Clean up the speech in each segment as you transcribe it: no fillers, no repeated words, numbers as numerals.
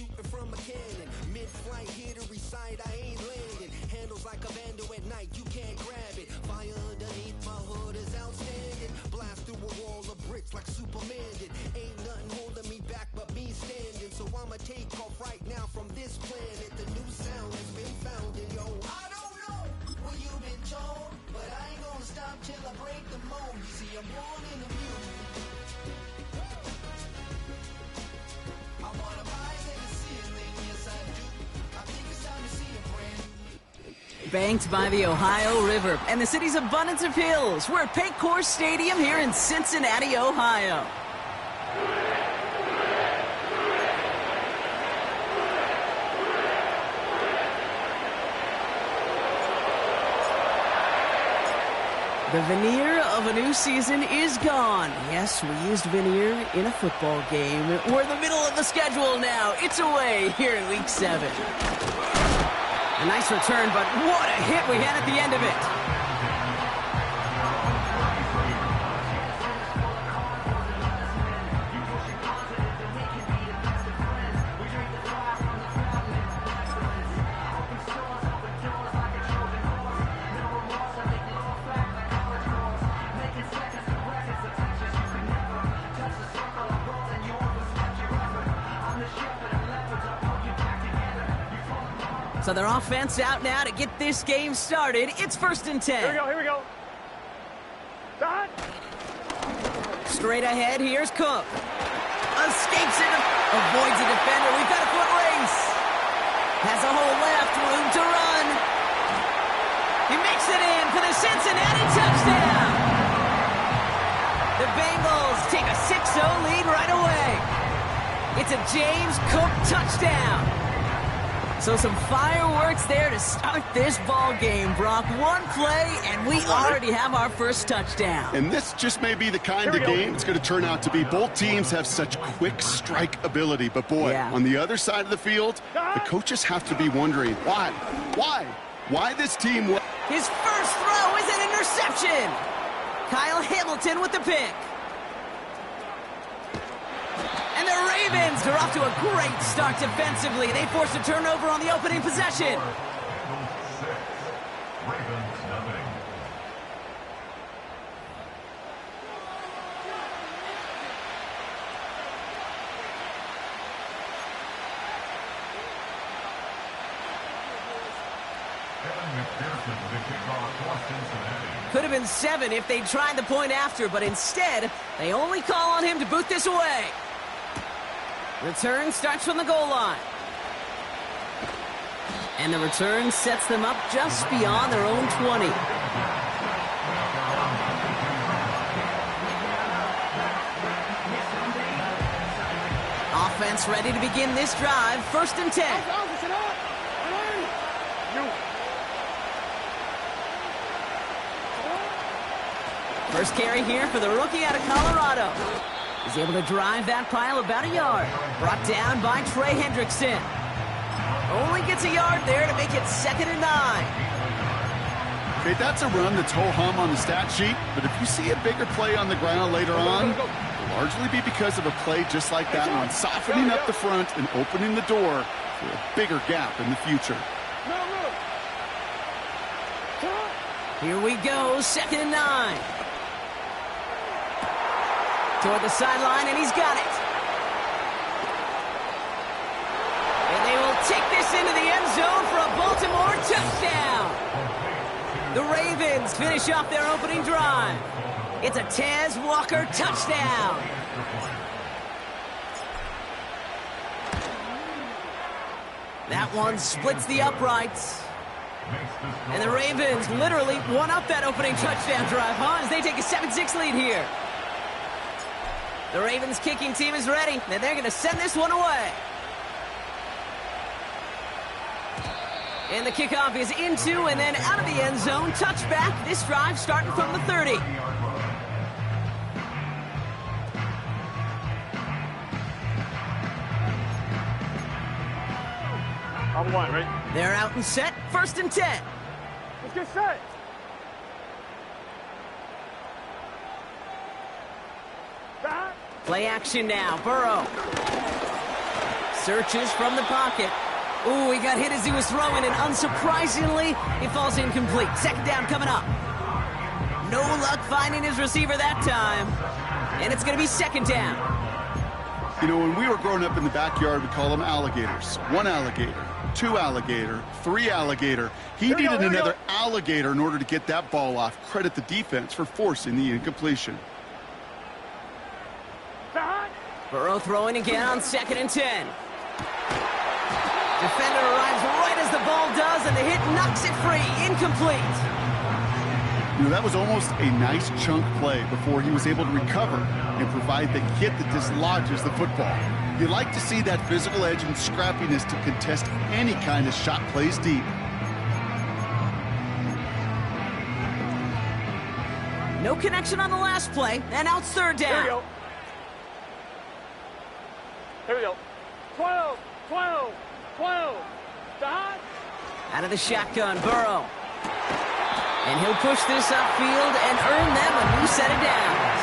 shooting from a cannon. Mid-flight, here to recite, I ain't landing. Handles like a vandal at night, you can't grab it. Fire underneath my hood is outstanding. Blast through a wall of bricks like Superman did. Ain't nothing holding me back but me standing. So I'ma take off right now from this planet. The new sound has been founded, yo. I don't know what you've been told, but I ain't gonna stop till I break the mold. You see, I'm born in the music. I wanna rise in the ceiling, yes I do. I think it's time to see a brand. Banked by the Ohio River and the city's abundance of hills, we're at Paycor Stadium here in Cincinnati, Ohio. The veneer of a new season is gone. Yes, we used veneer in a football game. We're in the middle of the schedule now. It's away here in Week 7. A nice return, but what a hit we had at the end of it. So their offense out now to get this game started. It's 1st and 10. Here we go. Done. Straight ahead, here's Cook. Escapes it, avoids a defender. We've got a foot race. Has a hole left, room to run. He makes it in for the Cincinnati touchdown. The Bengals take a 6-0 lead right away. It's a James Cook touchdown. So some fireworks there to start this ball game, Brock. One play, and we already have our first touchdown. And this just may be the kind of game it's going to turn out to be. Both teams have such quick strike ability. But, boy, on the other side of the field, the coaches have to be wondering, why? Why this team? His first throw is an interception. Kyle Hamilton with the pick. And the Ravens are off to a great start defensively. They forced a turnover on the opening possession. Could have been 7 if they'd tried the point after, but instead, they only call on him to boot this away. Return starts from the goal line. And the return sets them up just beyond their own 20. Offense ready to begin this drive. 1st and 10. First carry here for the rookie out of Colorado. He's able to drive that pile about a yard. Brought down by Trey Hendrickson. Only gets a yard there to make it 2nd and 9. Okay, that's a run that's ho-hum on the stat sheet, but if you see a bigger play on the ground later on, it'll largely be because of a play just like that one, softening up the front and opening the door for a bigger gap in the future. Here we go, 2nd and 9. Toward the sideline, and he's got it. And they will take this into the end zone for a Baltimore touchdown. The Ravens finish off their opening drive. It's a Tez Walker touchdown. That one splits the uprights. And the Ravens literally won up that opening touchdown drive, as they take a 7-6 lead here. The Ravens kicking team is ready, and they're going to send this one away. And the kickoff is into and then out of the end zone. Touchback. This drive starting from the 30. On one, right? They're out and set. 1st and 10. Let's get set. Back. Play action now. Burrow. Searches from the pocket. Ooh, he got hit as he was throwing, and unsurprisingly, it falls incomplete. Second down coming up. No luck finding his receiver that time. And it's going to be second down. You know, when we were growing up in the backyard, we call them alligators. One alligator, two alligator, three alligator. He needed another alligator in order to get that ball off. Credit the defense for forcing the incompletion. Burrow throwing again on 2nd and 10. Defender arrives right as the ball does, and the hit knocks it free. Incomplete. You know, that was almost a nice chunk play before he was able to recover and provide the hit that dislodges the football. You like to see that physical edge and scrappiness to contest any kind of shot plays deep. No connection on the last play, and out third down. Here we go. Here we go. 12, 12, 12. Stop. Out of the shotgun, Burrow. And he'll push this upfield and earn them a new set of downs.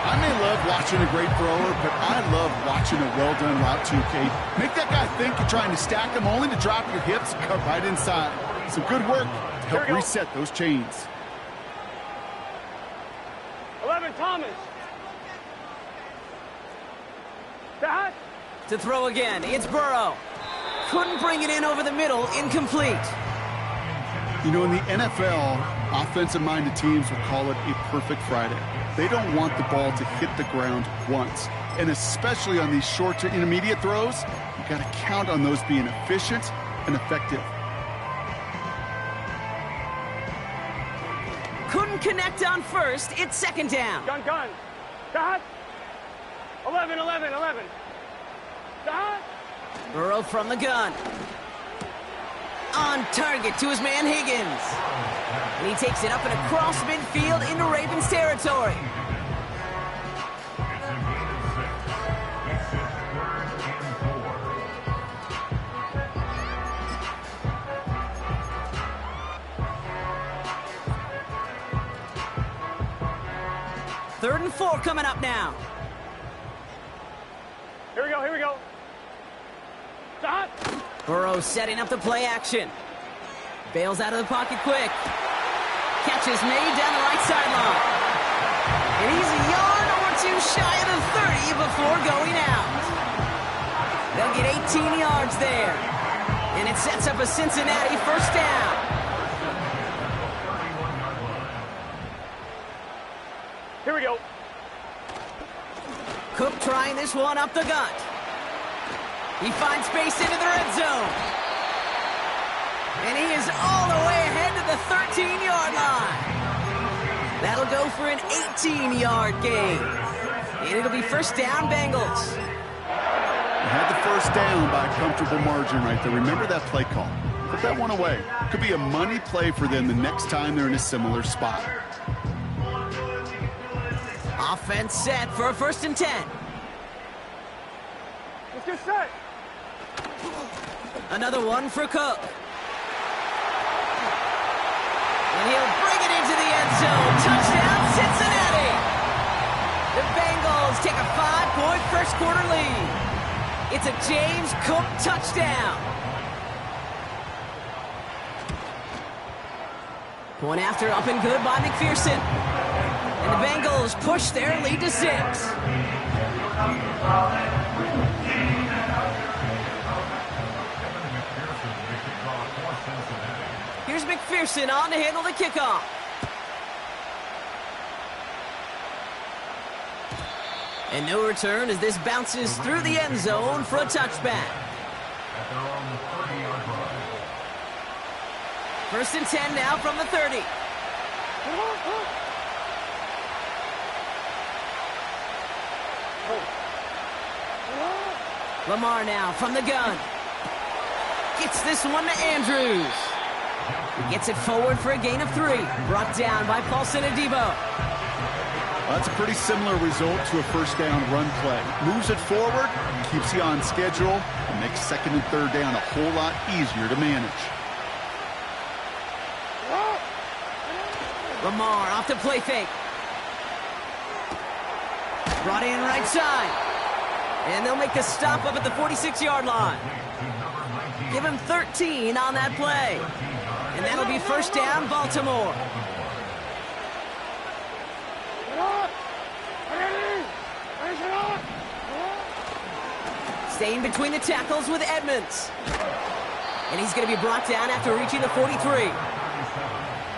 I may love watching a great thrower, but I love watching a well-done route too, Kate. Make that guy think you're trying to stack him only to drop your hips and cut right inside. Some good work to help reset those chains. 11, Thomas. Stop. To throw again, it's Burrow. Couldn't bring it in over the middle, incomplete. You know, in the NFL, offensive-minded teams will call it a perfect Friday. They don't want the ball to hit the ground once. And especially on these short to intermediate throws, you got to count on those being efficient and effective. Couldn't connect on first, it's second down. Gun. Stop. 11, 11, 11. Stop. Burrow from the gun. On target to his man Higgins. And he takes it up and across midfield into Ravens territory. Third and 4 coming up now. Here we go. Stop. Burrow setting up the play action. Bails out of the pocket quick. Catch is made down the right sideline. And he's a yard or two shy of the 30 before going out. They'll get 18 yards there. And it sets up a Cincinnati first down. Here we go. Cook trying this one up the gut. He finds space into the red zone. And he is all the way ahead to the 13-yard line. That'll go for an 18-yard gain. And it'll be first down, Bengals. You had the first down by a comfortable margin right there. Remember that play call. Put that one away. Could be a money play for them the next time they're in a similar spot. Offense set for a first and 10. Let's get set. Another one for Cook. And he'll bring it into the end zone. Touchdown, Cincinnati! The Bengals take a 5-point first quarter lead. It's a James Cook touchdown. Point after up and good by McPherson. And the Bengals push their lead to 6. Here's McPherson on to handle the kickoff. And no return as this bounces through the end zone for a touchback. First and 10 now from the 30. Lamar now from the gun. Gets this one to Andrews. Gets it forward for a gain of 3. Brought down by Paulson Adebo. Well, that's a pretty similar result to a first down run play. Moves it forward, keeps you on schedule, and makes second and third down a whole lot easier to manage. Lamar off the play fake. Brought in right side. And they'll make the stop up at the 46-yard line. Give him 13 on that play. And that'll be first down, Baltimore. Staying between the tackles with Edmonds. And he's going to be brought down after reaching the 43.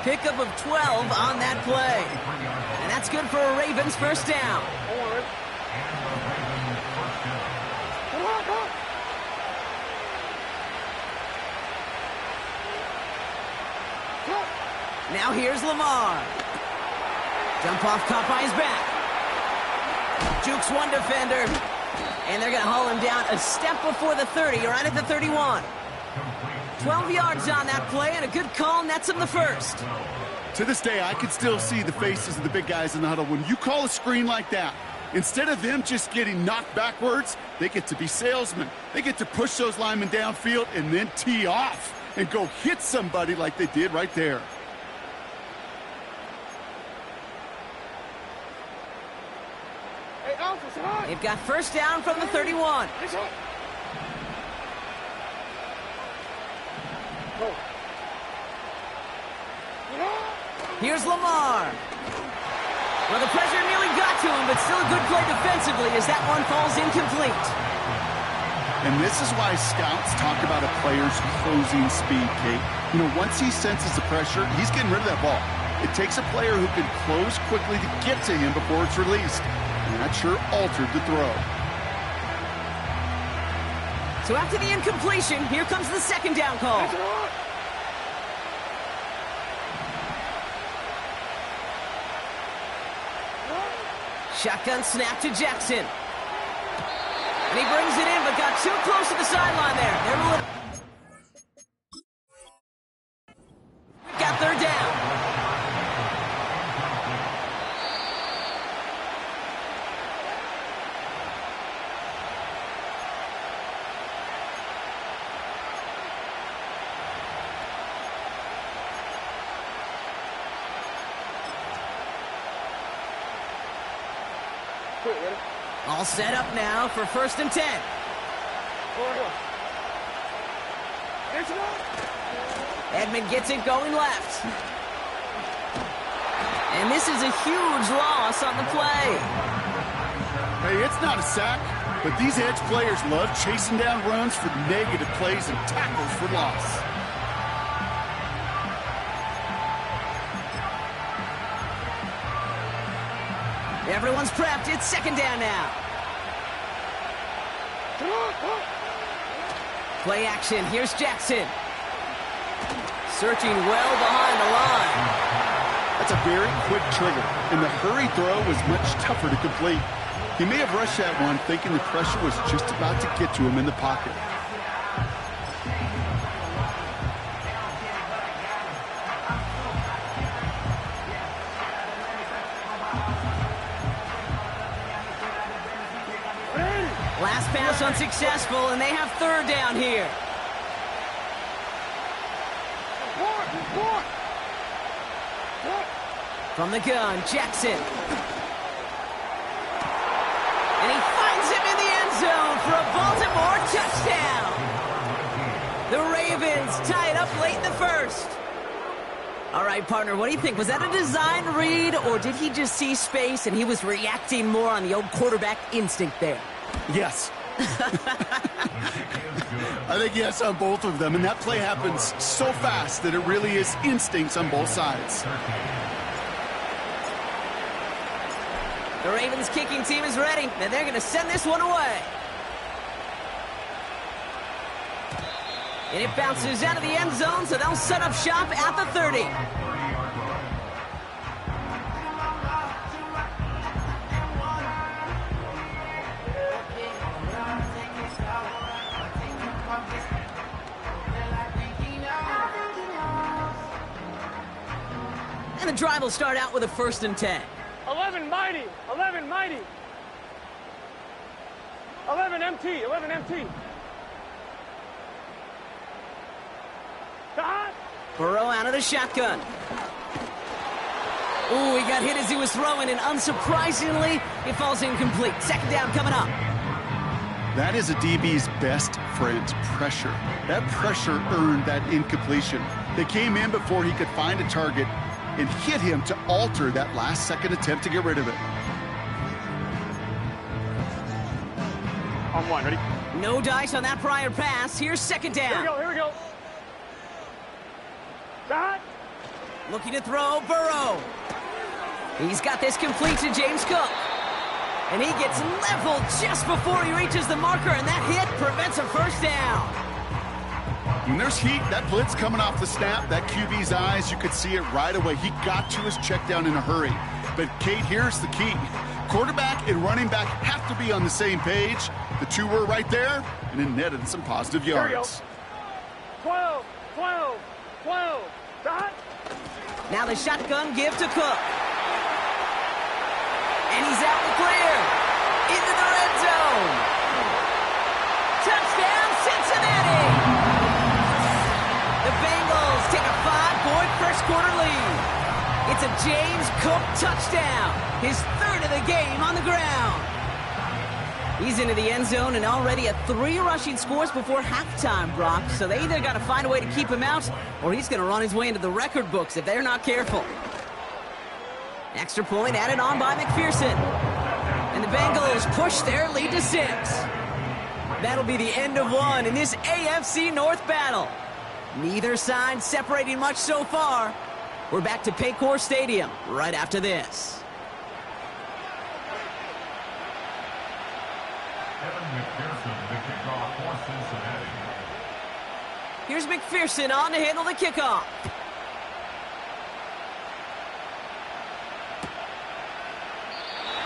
Pickup of 12 on that play. And that's good for a Ravens first down. Now here's Lamar. Jump off caught by his back. Jukes one defender. And they're going to haul him down a step before the 30, right at the 31. 12 yards on that play, and a good call nets him the first. To this day, I can still see the faces of the big guys in the huddle. When you call a screen like that, instead of them just getting knocked backwards, they get to be salesmen. They get to push those linemen downfield and then tee off and go hit somebody like they did right there. They've got first down from the 31. Here's Lamar. Well, the pressure nearly got to him, but still a good play defensively as that one falls incomplete. And this is why scouts talk about a player's closing speed, Kate. You know, once he senses the pressure, he's getting rid of that ball. It takes a player who can close quickly to get to him before it's released. And that sure altered the throw. So after the incompletion, here comes the second down call. Shotgun snap to Jackson. And he brings it in, but got too close to the sideline there. Got third down. All set up now for first and 10. Edmond gets it going left. And this is a huge loss on the play. Hey, it's not a sack, but these edge players love chasing down runs for negative plays and tackles for loss. Everyone's prepped. It's second down now. Play action. Here's Jackson. Searching well behind the line. That's a very quick trigger, and the hurry throw was much tougher to complete. He may have rushed that one thinking the pressure was just about to get to him in the pocket. Last pass unsuccessful, and they have third down here. From the gun, Jackson. And he finds him in the end zone for a Baltimore touchdown. The Ravens tie it up late in the first. All right, partner, what do you think? Was that a design read, or did he just see space and he was reacting more on the old quarterback instinct there? Yes. I think yes on both of them, and that play happens so fast that it really is instincts on both sides. The Ravens kicking team is ready, and they're going to send this one away. And it bounces out of the end zone, so they'll set up shop at the 30. And the drive will start out with a first and 10. 11 mighty, 11 mighty. 11 MT, 11 MT. Burrow out of the shotgun. Ooh, he got hit as he was throwing, and unsurprisingly, it falls incomplete. Second down coming up. That is a DB's best friend, pressure. That pressure earned that incompletion. They came in before he could find a target and hit him to alter that last-second attempt to get rid of it. On one, ready? No dice on that prior pass. Here's second down. Here we go. Shot. Looking to throw, Burrow. He's got this complete to James Cook. And he gets leveled just before he reaches the marker, and that hit prevents a first down. When there's heat, that blitz coming off the snap, that QB's eyes, you could see it right away. He got to his check down in a hurry. But, Kate, here's the key. Quarterback and running back have to be on the same page. The two were right there, and it netted some positive yards. 12. Shot. Now the shotgun give to Cook. And he's out and clear. Into the red zone. Touchdown, Cincinnati! The Bengals take a 5-point first-quarter lead. It's a James Cook touchdown. His third of the game on the ground. He's into the end zone and already at 3 rushing scores before halftime, Brock. So they either got to find a way to keep him out, or he's going to run his way into the record books if they're not careful. Extra point added on by McPherson. And the Bengals push their lead to 6. That'll be the end of one in this AFC North battle. Neither side separating much so far. We're back to Paycor Stadium right after this. Here's McPherson on to handle the kickoff.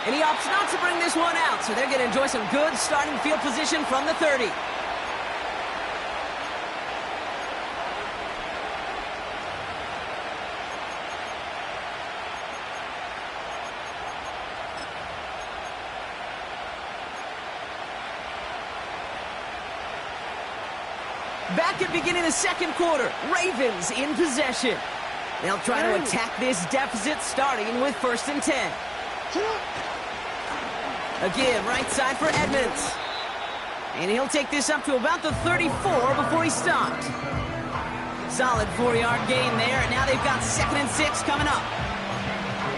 And he opts not to bring this one out, so they're going to enjoy some good starting field position from the 30. Back at beginning of the second quarter, Ravens in possession. They'll try to attack this deficit starting with 1st and 10. Again, right side for Edmonds. And he'll take this up to about the 34 before he stopped. Solid 4-yard gain there, and now they've got 2nd and 6 coming up.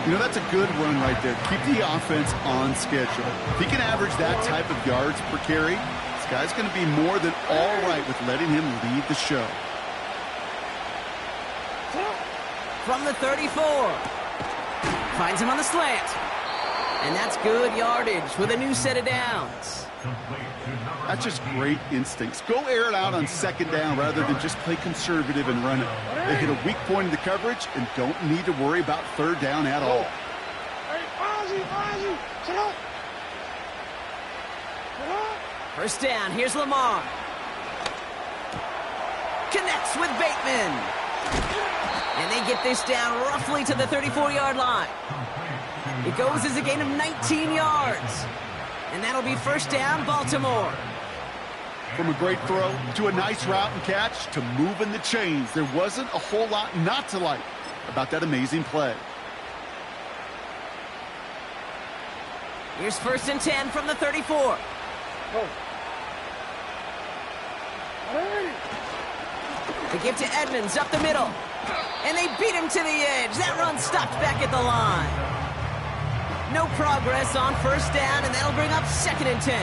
You know, that's a good run right there. Keep the offense on schedule. If he can average that type of yards per carry, this guy's going to be more than all right with letting him lead the show. From the 34. Finds him on the slant. And that's good yardage with a new set of downs. That's just great instincts. Go air it out on 2nd down rather than just play conservative and run it. They hit a weak point in the coverage and don't need to worry about 3rd down at all. First down, here's Lamar. Connects with Bateman. And they get this down roughly to the 34-yard line. It goes as a gain of 19 yards. And that'll be 1st down, Baltimore. From a great throw to a nice route and catch to moving the chains, there wasn't a whole lot not to like about that amazing play. Here's 1st and 10 from the 34. They give to Edmonds up the middle. And they beat him to the edge. That run stopped back at the line. No progress on 1st down, and that'll bring up 2nd and 10.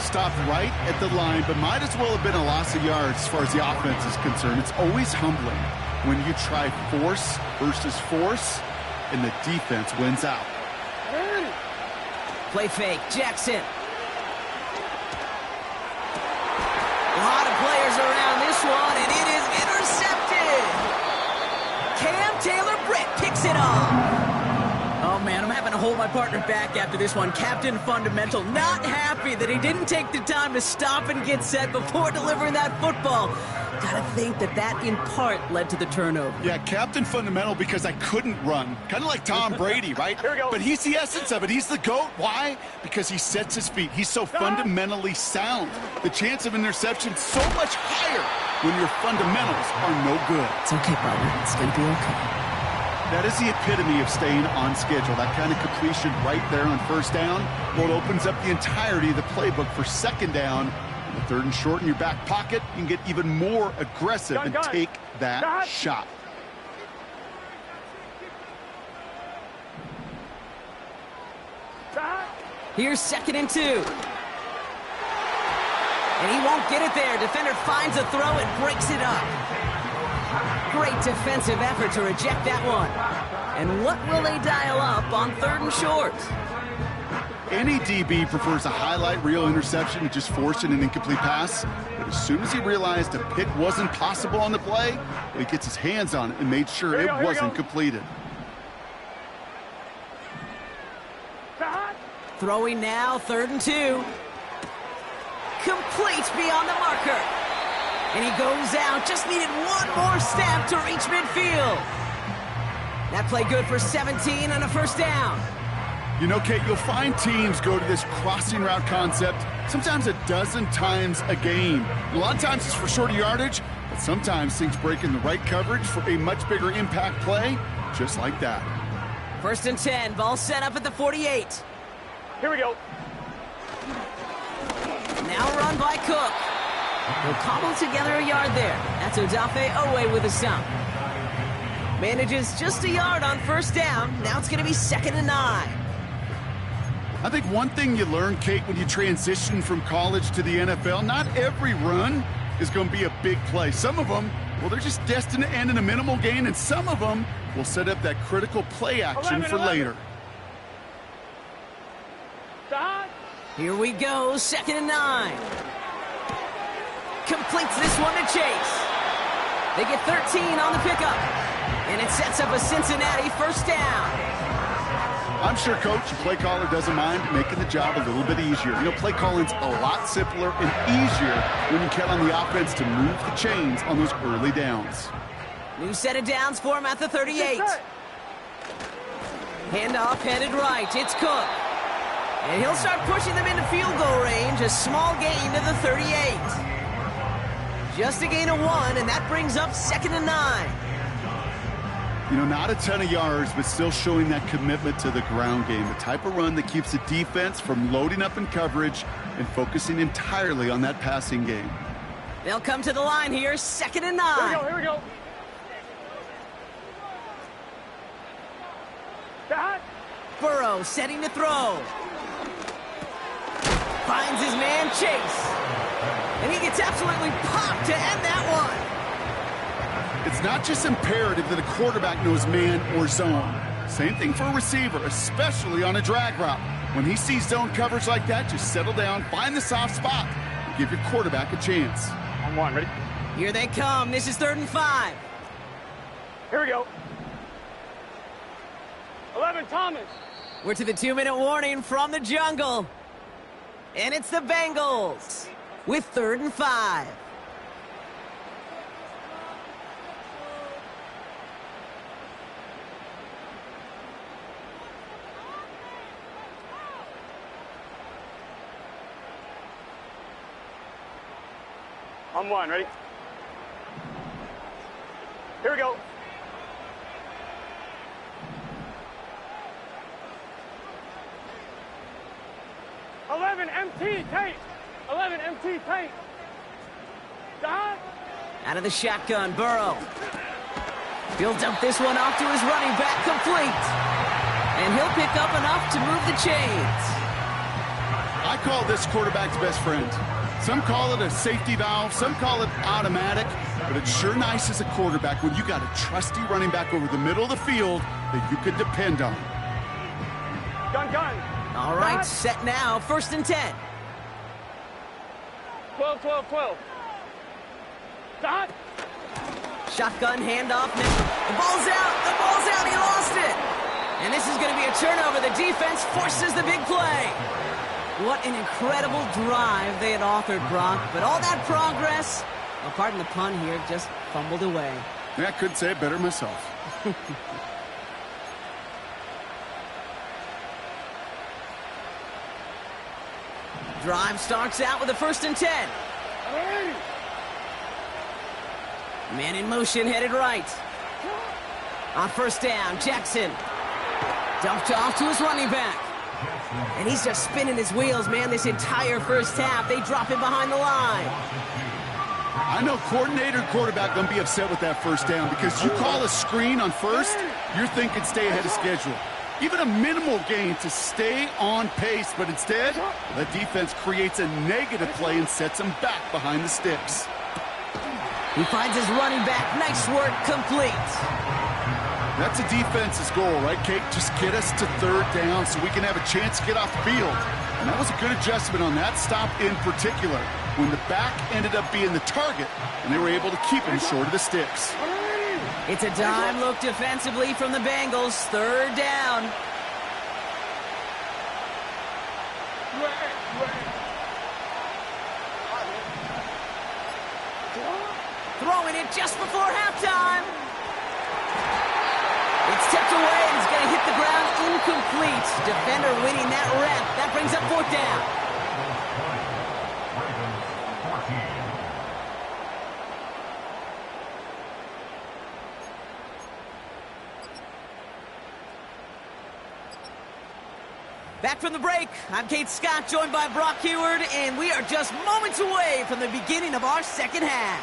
Stopped right at the line, but might as well have been a loss of yards as far as the offense is concerned. It's always humbling when you try force versus force, and the defense wins out. Play fake, Jackson. A lot of players around this one, and it is intercepted. Cam Taylor-Britt picks it up. Oh, man, I'm having to hold my partner back after this one. Captain Fundamental not happy that he didn't take the time to stop and get set before delivering that football. Gotta think that in part led to the turnover. Yeah, Captain Fundamental because I couldn't run. Kind of like Tom Brady, right? Here we go. But he's the essence of it. He's the GOAT. Why? Because he sets his feet. He's so fundamentally sound. The chance of interception so much higher when your fundamentals are no good. It's okay, partner. It's gonna be okay. That is the epitome of staying on schedule. That kind of completion right there on first down. Well, it opens up the entirety of the playbook for second down. The third and short in your back pocket, you can get even more aggressive and take that shot. Here's 2nd and 2. And he won't get it there. Defender finds a throw and breaks it up. Great defensive effort to reject that one. And what will they dial up on 3rd and short? Any DB prefers a highlight reel interception to just forcing an incomplete pass. But as soon as he realized a pick wasn't possible on the play, he gets his hands on it and made sure it wasn't completed. Throwing now, 3rd and 2. Complete beyond the marker. And he goes out, just needed one more step to reach midfield. That play good for 17 and a first down. You know, Kate, you'll find teams go to this crossing route concept sometimes a dozen times a game. A lot of times it's for shorter yardage, but sometimes things break in the right coverage for a much bigger impact play, just like that. 1st and 10, ball set up at the 48. Here we go. Now run by Cook. He'll cobble together a yard there. That's Odafe Owe with a stump. Manages just a yard on first down. Now it's going to be 2nd and 9. I think one thing you learn, Kate, when you transition from college to the NFL, not every run is going to be a big play. Some of them, well, they're just destined to end in a minimal gain, and some of them will set up that critical play action for later. Here we go, 2nd and 9. Completes this one to Chase. They get 13 on the pickup. And it sets up a Cincinnati first down. I'm sure, Coach, the play caller doesn't mind making the job a little bit easier. You know, play calling's a lot simpler and easier when you count on the offense to move the chains on those early downs. New set of downs for him at the 38. Handoff headed right. It's Cook. And he'll start pushing them into field goal range. A small gain to the 38. Just a gain of 1, and that brings up 2nd and 9. You know, not a ton of yards, but still showing that commitment to the ground game. The type of run that keeps the defense from loading up in coverage and focusing entirely on that passing game. They'll come to the line here, 2nd and 9. Here we go. Burrow setting to throw. Finds his man, Chase. And he gets absolutely popped to end that one. It's not just imperative that a quarterback knows man or zone. Same thing for a receiver, especially on a drag route. When he sees zone coverage like that, just settle down, find the soft spot, and give your quarterback a chance. On 1, ready? Here they come. This is 3rd and 5. Here we go. 11, Thomas. We're to the 2-minute warning from the jungle. And it's the Bengals with 3rd and 5. On 1, ready? Here we go. MT, Tate. 11, MT, Tate. Dot. Out of the shotgun, Burrow. He'll dump this one off to his running back, complete. And he'll pick up enough to move the chains. I call this quarterback's best friend. Some call it a safety valve, some call it automatic, but it's sure nice as a quarterback when you got a trusty running back over the middle of the field that you can depend on. Gun. All right, set now, 1st and 10. 12. Dot. Shotgun handoff. The ball's out, he lost it. And this is going to be a turnover. The defense forces the big play. What an incredible drive they had authored, Brock. But all that progress, well, pardon the pun here, just fumbled away. Yeah, I couldn't say it better myself. Drive starts out with a 1st and 10. Man in motion, headed right. On first down, Jackson. Dumped off to his running back. And he's just spinning his wheels, man, this entire first half. They drop him behind the line. I know coordinator and quarterback going to be upset with that first down because you call a screen on first, you're thinking stay ahead of schedule. Even a minimal gain to stay on pace, but instead, the defense creates a negative play and sets him back behind the sticks. He finds his running back. Nice work, complete. That's a defense's goal, right, Kate? Just get us to third down so we can have a chance to get off the field. And that was a good adjustment on that stop in particular, when the back ended up being the target, and they were able to keep him short of the sticks. It's a dime look defensively from the Bengals. Third down. Throwing it just before halftime. It's tipped away and it's going to hit the ground incomplete. Defender winning that rep. That brings up fourth down. Back from the break, I'm Kate Scott, joined by Brock Heward, and we are just moments away from the beginning of our second half.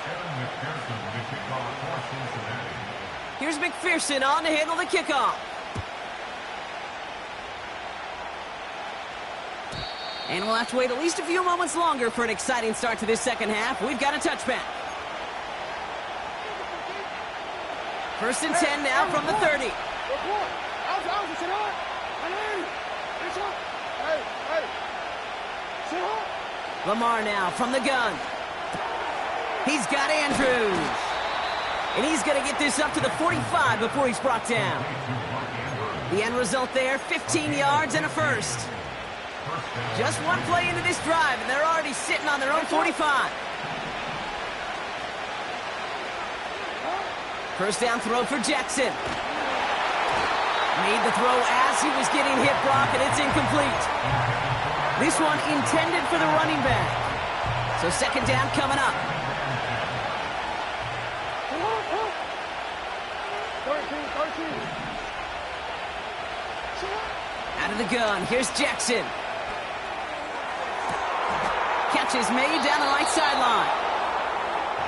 Here's McPherson on to handle the kickoff. And we'll have to wait at least a few moments longer for an exciting start to this second half. We've got a touchback. First and 10 now from the 30. Lamar now from the gun. He's got Andrews. And he's going to get this up to the 45 before he's brought down. The end result there, 15 yards and a first. Just one play into this drive, and they're already sitting on their own 45. First down throw for Jackson. Made the throw as he was getting hit, Brock, and it's incomplete. This one intended for the running back. So second down coming up. Out of the gun, here's Jackson. Catch is made down the right sideline.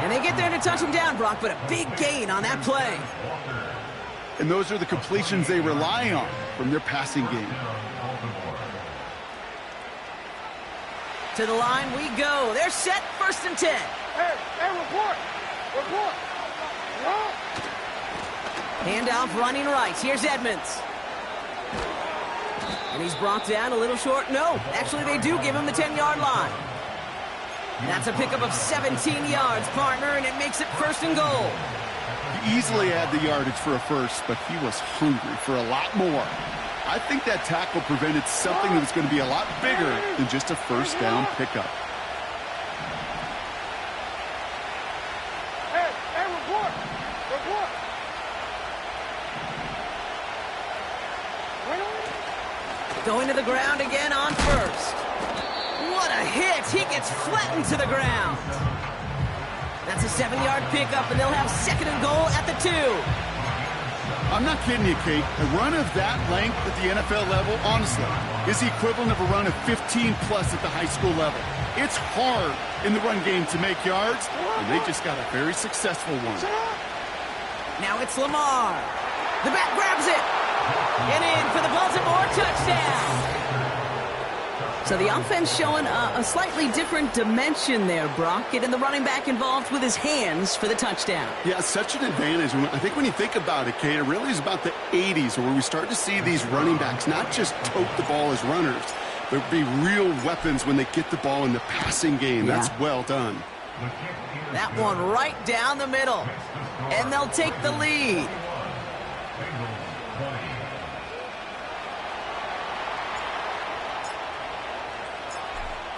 And they get there to touch him down, Brock, but a big gain on that play. And those are the completions they rely on from their passing game. To the line we go. They're set, first and 10. Hey, report! Handoff running right. Here's Edmonds. And he's brought down a little short. No, actually they do give him the 10-yard line. That's a pickup of 17 yards, partner, and it makes it first and goal. He easily had the yardage for a first, but he was hungry for a lot more. I think that tackle prevented something that was going to be a lot bigger than just a first down pickup. Hey, report! Going to the ground again on first. What a hit! He gets flattened to the ground. That's a 7-yard pickup, and they'll have second and goal at the 2. I'm not kidding you, Kate. A run of that length at the NFL level, honestly, is the equivalent of a run of 15-plus at the high school level. It's hard in the run game to make yards, and they just got a very successful one. Now it's Lamar. The back grabs it. And in for the Baltimore touchdown. So the offense showing a slightly different dimension there, Brock, getting the running back involved with his hands for the touchdown. Yeah, such an advantage. I think when you think about it, Kate, it really is about the 80s where we start to see these running backs not just tote the ball as runners, but be real weapons when they get the ball in the passing game. Yeah. That's well done. That one right down the middle. And they'll take the lead.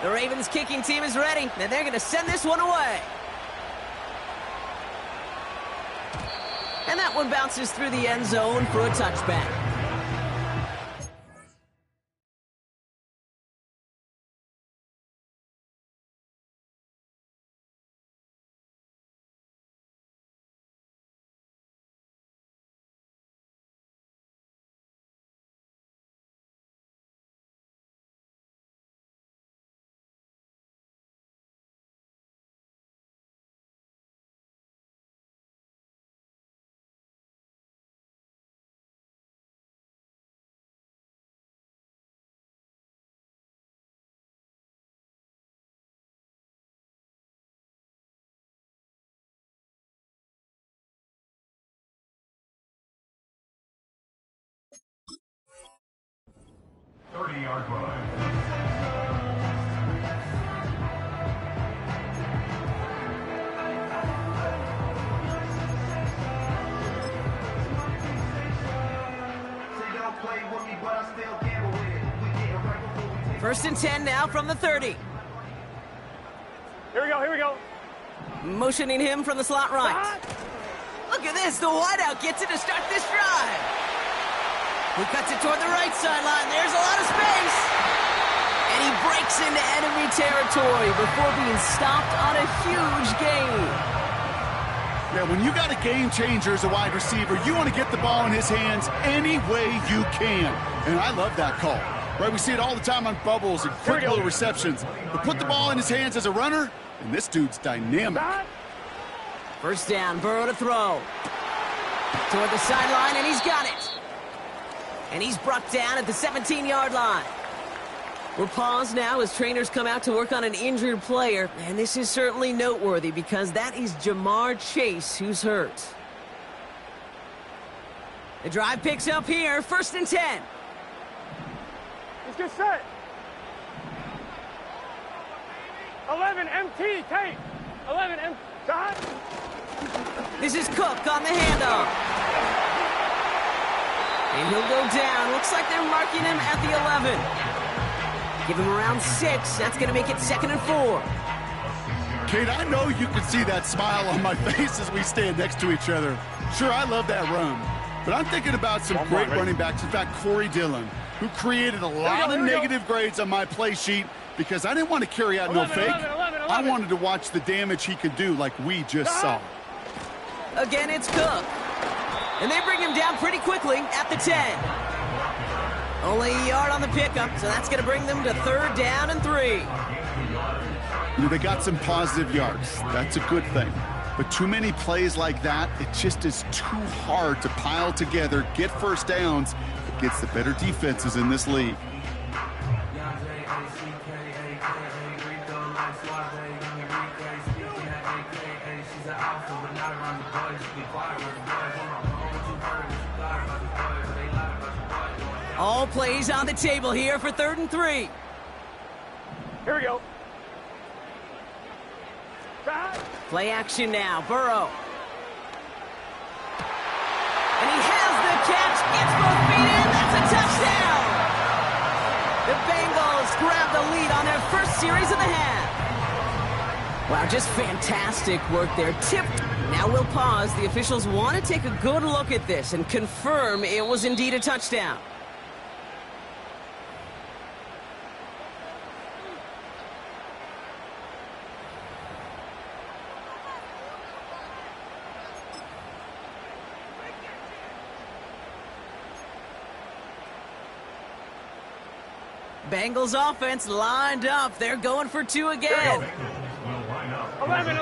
The Ravens kicking team is ready, and they're going to send this one away. And that one bounces through the end zone for a touchback. 30-yard line. First and 10 now from the 30. Here we go, here we go. Motioning him from the slot right. Look at this, the wideout gets it to start this drive. He cuts it toward the right sideline. There's a lot of space. And he breaks into enemy territory before being stopped on a huge gain. Yeah, when you got a game changer as a wide receiver, you want to get the ball in his hands any way you can. And I love that call. Right, we see it all the time on bubbles and quick little receptions. But put the ball in his hands as a runner, and this dude's dynamic. First down, Burrow to throw. Toward the sideline, and he's got it. And he's brought down at the 17-yard line. We're paused now as trainers come out to work on an injured player. And this is certainly noteworthy because that is Jamar Chase who's hurt. The drive picks up here, first and 10. Let's get set. 11 MT, tape. 11 MT. This is Cook on the handoff. And he'll go down. Looks like they're marking him at the 11. Give him around 6. That's going to make it 2nd and 4. Kate, I know you can see that smile on my face as we stand next to each other. Sure, I love that run. But I'm thinking about some great running backs. In fact, Corey Dillon, who created a lot of negative grades on my play sheet because I didn't want to carry out no fake. 11. I wanted to watch the damage he could do like we just saw. Again, it's Cook. And they bring him down pretty quickly at the 10. Only a yard on the pickup, so that's going to bring them to 3rd down and 3. You know, they got some positive yards. That's a good thing. But too many plays like that, it just is too hard to pile together, get first downs against the better defenses in this league. All plays on the table here for 3rd and 3. Here we go. Play action now, Burrow. And he has the catch, gets both feet in, that's a touchdown! The Bengals grab the lead on their first series of the half. Wow, just fantastic work there. Tipped. Now we'll pause. The officials want to take a good look at this and confirm it was indeed a touchdown. Bengals offense lined up. They're going for 2 again. 11.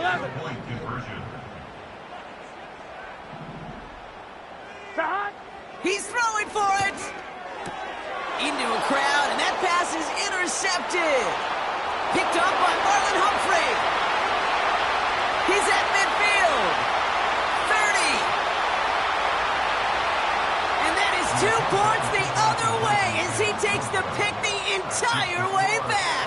He's throwing for it. Into a crowd, and that pass is intercepted. Picked up by Marlon Humphrey. He's at midfield. 30. And that is 2 points the other way as he takes the pick the entire way back.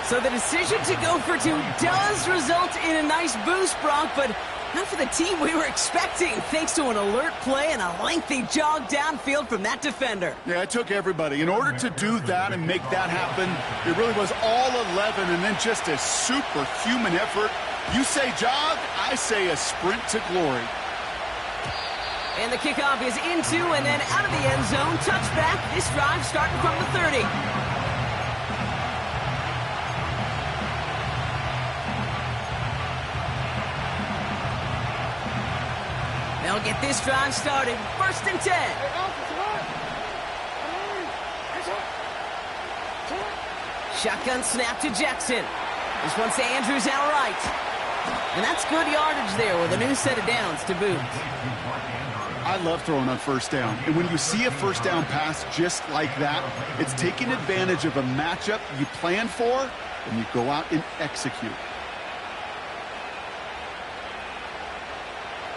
So the decision to go for 2 does result in a nice boost, Brock, but not for the team we were expecting, thanks to an alert play and a lengthy jog downfield from that defender. Yeah, it took everybody. In order to do that and make that happen, it really was all 11 and then just a superhuman effort. You say jog, I say a sprint to glory. And the kickoff is into and then out of the end zone. Touchback. This drive starting from the 30. They'll get this drive started. 1st and 10. Shotgun snap to Jackson. This one's to Andrews out right. And that's good yardage there with a new set of downs to boot. I love throwing on 1st down. And when you see a 1st down pass just like that, it's taking advantage of a matchup you plan for, and you go out and execute.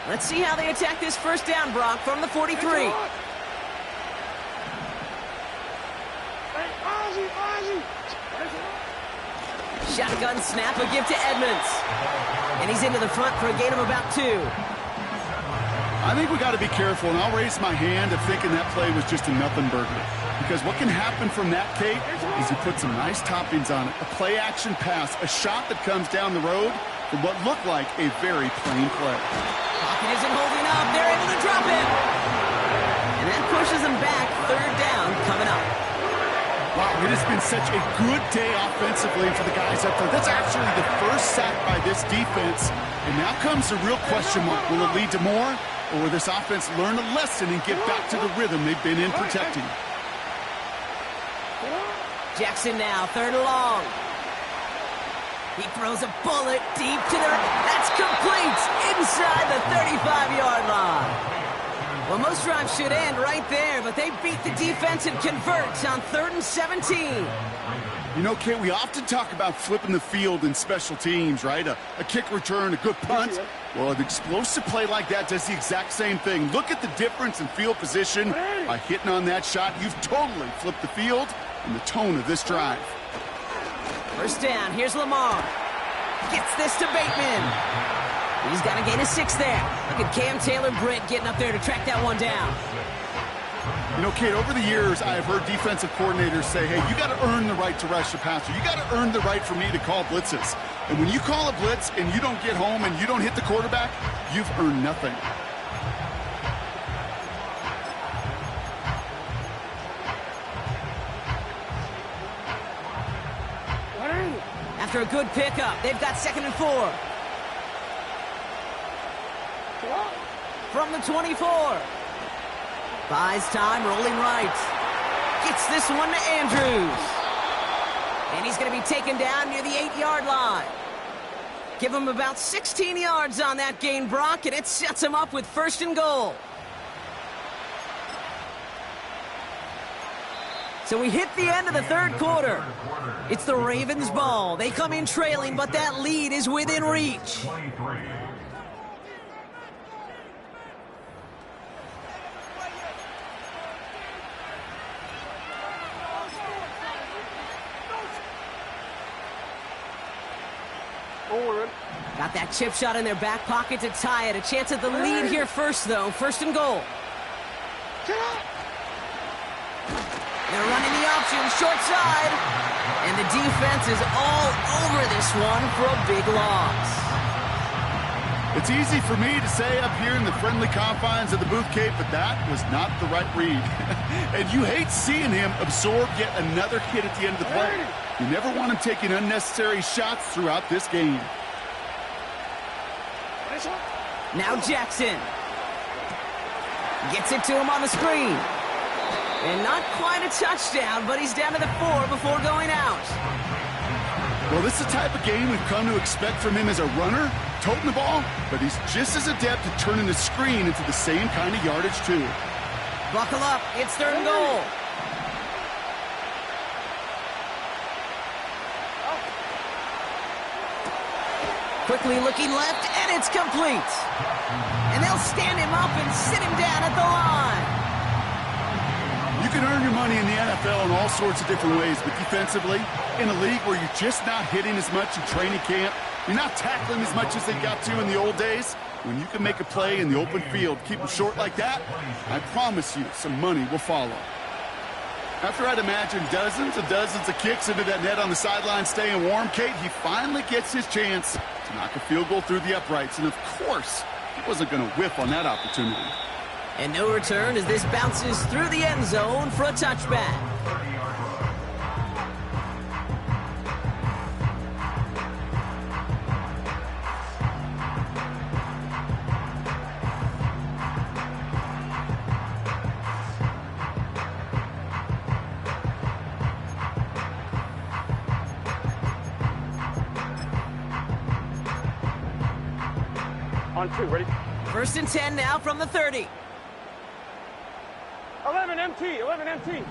Let's see how they attack this 1st down, Brock, from the 43. Shotgun snap, a give to Edmonds. And he's into the front for a gain of about 2. I think we got to be careful, and I'll raise my hand of thinking that play was just a nothing burger. Because what can happen from that, Kate, is you put some nice toppings on it. A play-action pass, a shot that comes down the road from what looked like a very plain play. Pocket isn't holding up. They're able to drop it. And that pushes them back. 3rd down coming up. Wow, it has been such a good day offensively for the guys up there. That's actually the first sack by this defense. And now comes the real question mark. Will it lead to more? Or will this offense learn a lesson and get back to the rhythm they've been in protecting? Jackson now, 3rd and long. He throws a bullet deep to the... That's complete inside the 35-yard line. Well, most drives should end right there, but they beat the defense and convert on 3rd and 17. You know, Kate, we often talk about flipping the field in special teams, right? A kick return, a good punt. Well, an explosive play like that does the exact same thing. Look at the difference in field position. By hitting on that shot, you've totally flipped the field and the tone of this drive. 1st down, here's Lamar. Gets this to Bateman. He's got a gain of 6 there. Look at Cam Taylor-Britt getting up there to track that one down. You know, Kate, over the years, I have heard defensive coordinators say, hey, you got to earn the right to rush the passer. You got to earn the right for me to call blitzes. And when you call a blitz and you don't get home and you don't hit the quarterback, you've earned nothing. After a good pickup, they've got 2nd and 4. From the 24. Buys time, rolling right. Gets this one to Andrews. And he's going to be taken down near the 8-yard line. Give him about 16 yards on that gain, Brock, and it sets him up with 1st and goal. So we hit the end of the 3rd quarter. It's the Ravens' ball. They come in trailing, but that lead is within reach. Got that chip shot in their back pocket to tie it. A chance at the lead here first, though. 1st and goal. They're running the option, short side. And the defense is all over this one for a big loss. It's easy for me to say up here in the friendly confines of the booth, Kate, but that was not the right read. And you hate seeing him absorb yet another hit at the end of the play. You never want him taking unnecessary shots throughout this game. Now Jackson. Gets it to him on the screen. And not quite a touchdown, but he's down to the 4 before going out. Well, this is the type of game we've come to expect from him as a runner, toting the ball, but he's just as adept at turning the screen into the same kind of yardage, too. Buckle up. It's 3rd and goal. Quickly looking left, and it's complete. And they'll stand him up and sit him down at the line. You can earn your money in the NFL in all sorts of different ways, but defensively, in a league where you're just not hitting as much in training camp, you're not tackling as much as they got to in the old days, when you can make a play in the open field, keep them short like that, I promise you some money will follow. After I'd imagined dozens and dozens of kicks into that net on the sideline staying warm, Kate, he finally gets his chance to knock a field goal through the uprights. And, of course, he wasn't going to whiff on that opportunity. And no return as this bounces through the end zone for a touchback. On 2, ready? 1st and 10 now from the 30. 11 MT, 11 MT.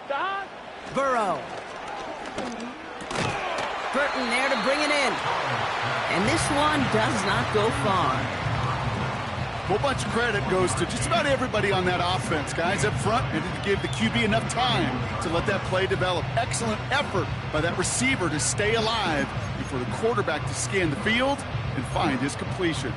Stop. Burrow. Burton there to bring it in. And this one does not go far. whole bunch of credit goes to just about everybody on that offense. Guys up front needed to give the QB enough time to let that play develop. Excellent effort by that receiver to stay alive and for the quarterback to scan the field and find his completion.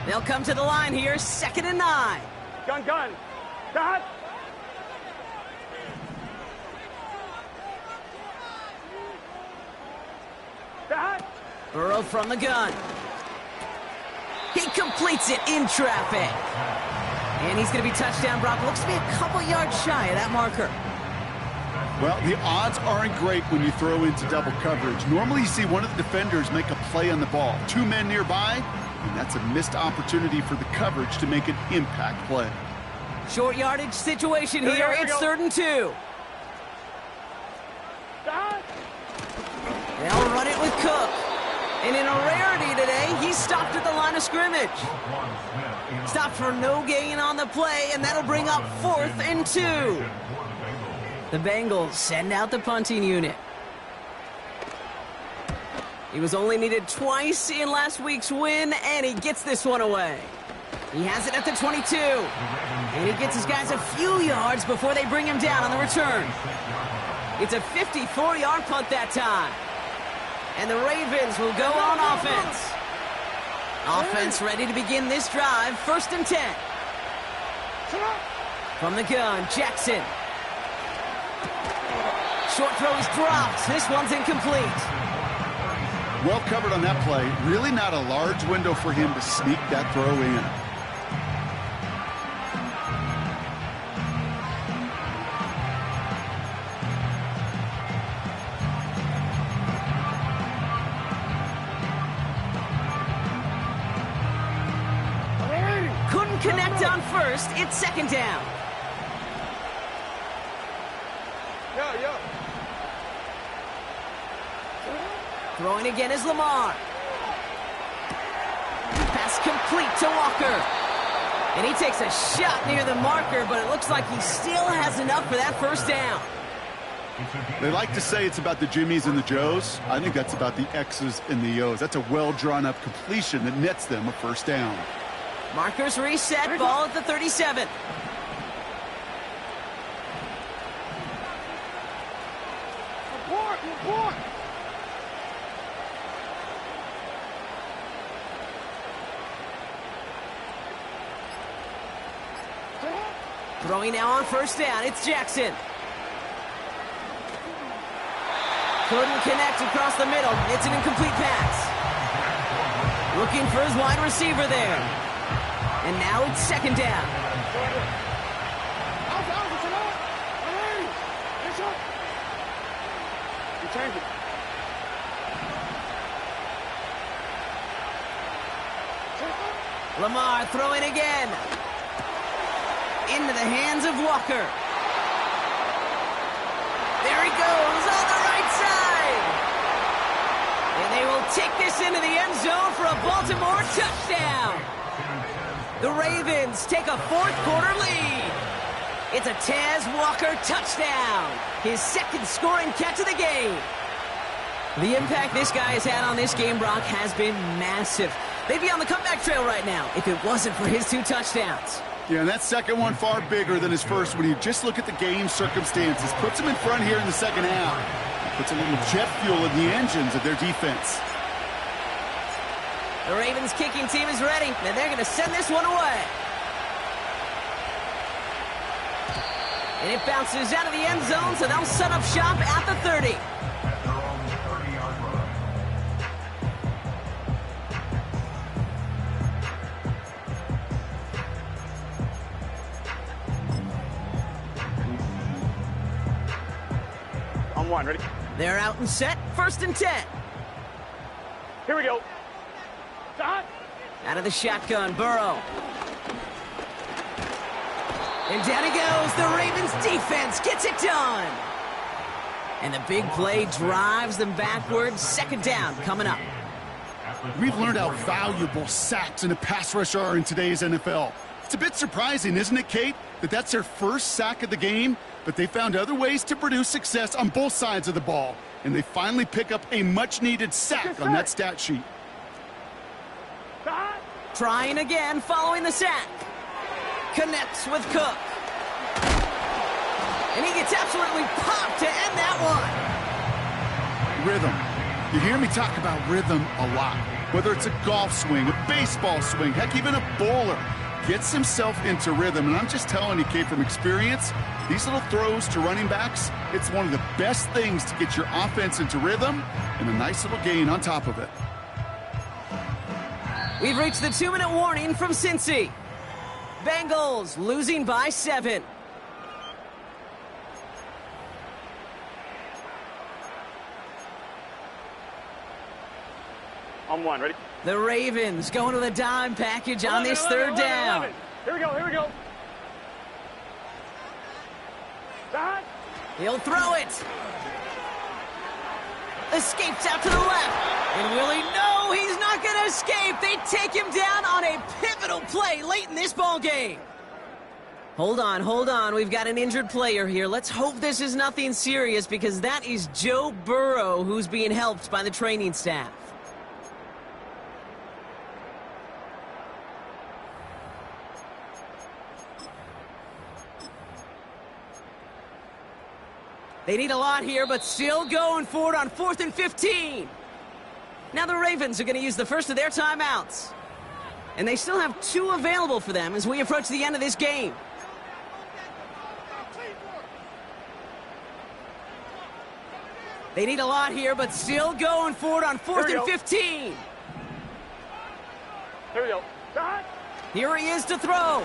They'll come to the line here, 2nd and 9. Gun. Dot. Dot. Burrow from the gun. He completes it in traffic. And he's going to be touchdown, Brock. Looks to be a couple yards shy of that marker. Well, the odds aren't great when you throw into double coverage. Normally you see one of the defenders make a play on the ball. 2 men nearby, and that's a missed opportunity for the coverage to make an impact play. Short yardage situation here. Here we It's go. 3rd and 2. Dot. They'll run it with Cook. And in a rarity today, he stopped at the line of scrimmage. Stopped for no gain on the play, and that'll bring up 4th and 2. The Bengals send out the punting unit. He was only needed twice in last week's win, and he gets this one away. He has it at the 22. And he gets his guys a few yards before they bring him down on the return. It's a 54-yard punt that time. And the Ravens will go on offense. Offense ready to begin this drive. 1st and 10. From the gun, Jackson. Short throw is dropped. This one's incomplete. Well covered on that play. Really not a large window for him to sneak that throw in. Couldn't connect on 1st. It's 2nd down. Yo. Throwing again is Lamar. Pass complete to Walker. And he takes a shot near the marker, but it looks like he still has enough for that 1st down. They like to say it's about the Jimmies and the Joes. I think that's about the X's and the O's. That's a well-drawn-up completion that nets them a 1st down. Markers reset, ball at the 37. Report. Throwing now on 1st down, it's Jackson. Couldn't connect across the middle. It's an incomplete pass. Looking for his wide receiver there. And now it's 2nd down. Change it. Lamar throwing again. Into the hands of Walker. There he goes on the right side. And they will take this into the end zone for a Baltimore touchdown. The Ravens take a 4th quarter lead. It's a Taz Walker touchdown. His 2nd scoring catch of the game. The impact this guy has had on this game, Brock, has been massive. They'd be on the comeback trail right now if it wasn't for his 2 touchdowns. Yeah, and that 2nd one far bigger than his 1st when you just look at the game circumstances. Puts him in front here in the 2nd half. Puts a little jet fuel in the engines of their defense. The Ravens kicking team is ready, and they're going to send this one away. And it bounces out of the end zone, so they'll set up shop at the 30. On 1, ready? They're out and set, 1st and 10. Here we go. Dot. Out of the shotgun, Burrow. And down he goes. The Ravens defense gets it done. And the big play drives them backwards. 2nd down coming up. We've learned how valuable sacks and a pass rush are in today's NFL. It's a bit surprising, isn't it, Kate, that that's their first sack of the game, but they found other ways to produce success on both sides of the ball, and they finally pick up a much-needed sack on that stat sheet. Trying again following the sack. Connects with Cook. And he gets absolutely popped to end that one. Rhythm. You hear me talk about rhythm a lot. Whether it's a golf swing, a baseball swing, heck, even a bowler gets himself into rhythm. And I'm just telling you, Kate, from experience, these little throws to running backs, it's one of the best things to get your offense into rhythm and a nice little gain on top of it. We've reached the 2-minute warning from Cincy. Bengals losing by 7. On one, ready? The Ravens going with a dime package on this third down. 11. Here we go, here we go. Stop. He'll throw it. Escapes out to the left. And will he? No, he's not going to escape. They take him down on a pivotal play late in this ball game. Hold on, hold on. We've got an injured player here. Let's hope this is nothing serious, because that is Joe Burrow who's being helped by the training staff. They need a lot here, but still going for it on 4th and 15. Now the Ravens are going to use the first of their timeouts. And they still have 2 available for them as we approach the end of this game. They need a lot here, but still going for it on 4th and 15. Here we go. Stop. Here he is to throw.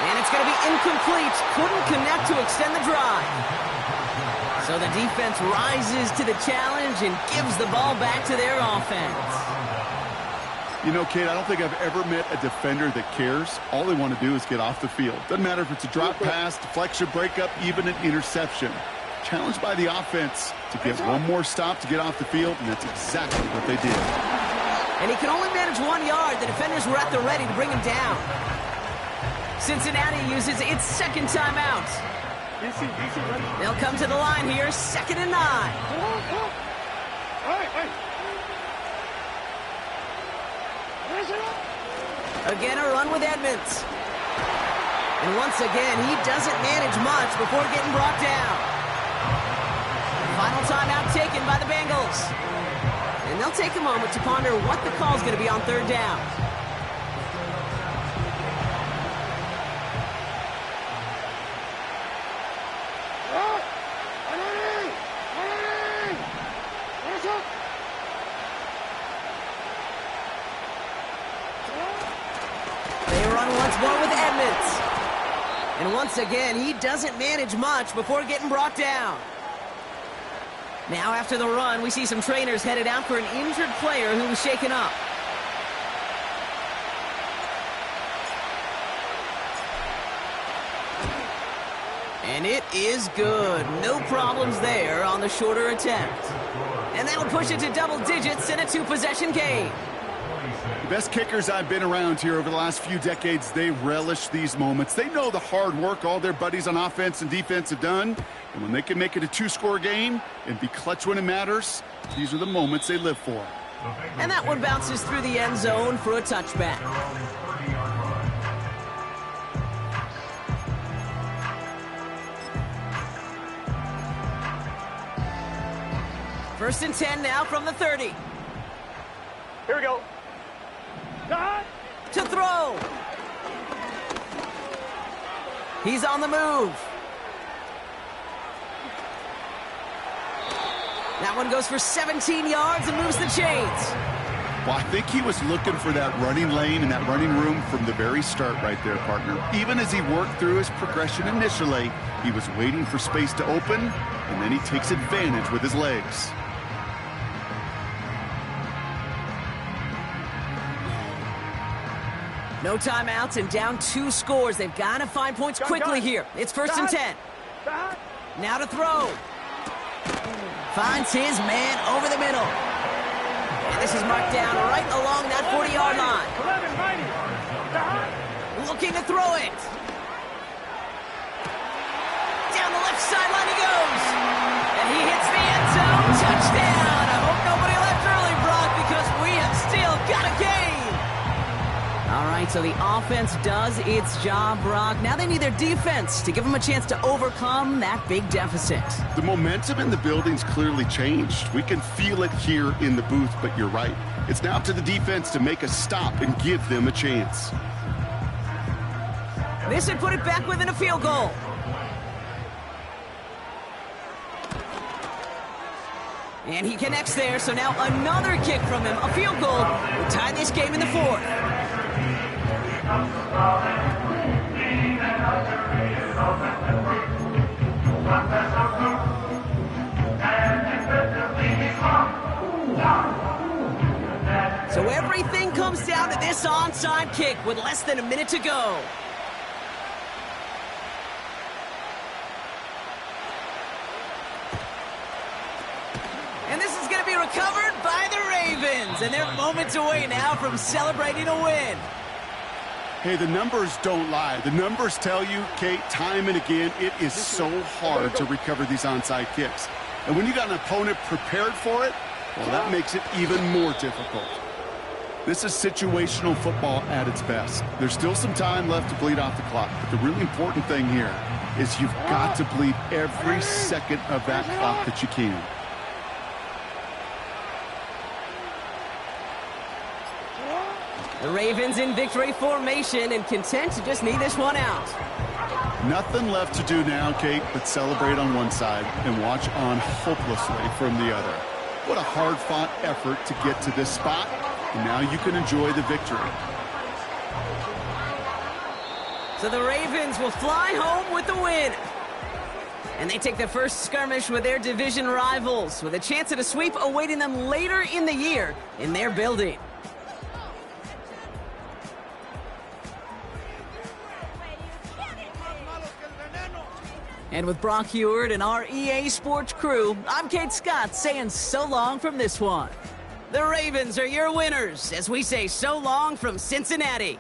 And it's going to be incomplete. Couldn't connect to extend the drive. So the defense rises to the challenge and gives the ball back to their offense. You know, Kate, I don't think I've ever met a defender that cares. All they want to do is get off the field. Doesn't matter if it's a drop pass, deflection, breakup, even an interception. Challenged by the offense to get one more stop to get off the field, and that's exactly what they did. And he can only manage 1 yard. The defenders were at the ready to bring him down. Cincinnati uses its second timeout. They'll come to the line here, 2nd and 9. Again, a run with Edmonds. And once again, he doesn't manage much before getting brought down. Final timeout taken by the Bengals. And they'll take a moment to ponder what the call's going to be on 3rd down. More with Edmonds. And once again, he doesn't manage much before getting brought down. Now after the run, we see some trainers headed out for an injured player who was shaken up. And it is good. No problems there on the shorter attempt. And that'll push it to double digits in a 2-possession game. The best kickers I've been around here over the last few decades, they relish these moments. They know the hard work all their buddies on offense and defense have done. And when they can make it a 2-score game and be clutch when it matters, these are the moments they live for. And that one bounces through the end zone for a touchback. First and 10 now from the 30. Here we go. To throw. He's on the move. That one goes for 17 yards and moves the chains. Well, I think he was looking for that running lane and that running room from the very start right there, partner. Even as he worked through his progression initially, he was waiting for space to open, and then he takes advantage with his legs. No timeouts and down 2 scores. They've got to find points quickly here. It's 1st and 10. Now to throw. Finds his man over the middle. And this is marked down right along that 40-yard line. Looking to throw it. Down the left sideline he goes. And he hits the end zone. Touchdown. I hope nobody left early, Brock, because we have still got a game. All right, so the offense does its job, Brock. Now they need their defense to give them a chance to overcome that big deficit. The momentum in the building's clearly changed. We can feel it here in the booth, but you're right. It's now up to the defense to make a stop and give them a chance. This would put it back within a field goal. And he connects there, so now another kick from him. A field goal will tie this game in the fourth. So everything comes down to this onside kick with less than a minute to go. And this is going to be recovered by the Ravens. And they're moments away now from celebrating a win. Hey, the numbers don't lie. The numbers tell you, Kate, time and again, it is so hard to recover these onside kicks. And when you got an opponent prepared for it, well, that makes it even more difficult. This is situational football at its best. There's still some time left to bleed off the clock, but the really important thing here is you've got to bleed every second of that clock that you can. The Ravens in victory formation and content to just need this one out. Nothing left to do now, Kate, but celebrate on one side and watch on hopelessly from the other. What a hard-fought effort to get to this spot, and now you can enjoy the victory. So the Ravens will fly home with the win. And they take the first skirmish with their division rivals, with a chance at a sweep awaiting them later in the year in their building. And with Brock Heward and our EA Sports crew, I'm Kate Scott saying so long from this one. The Ravens are your winners as we say so long from Cincinnati.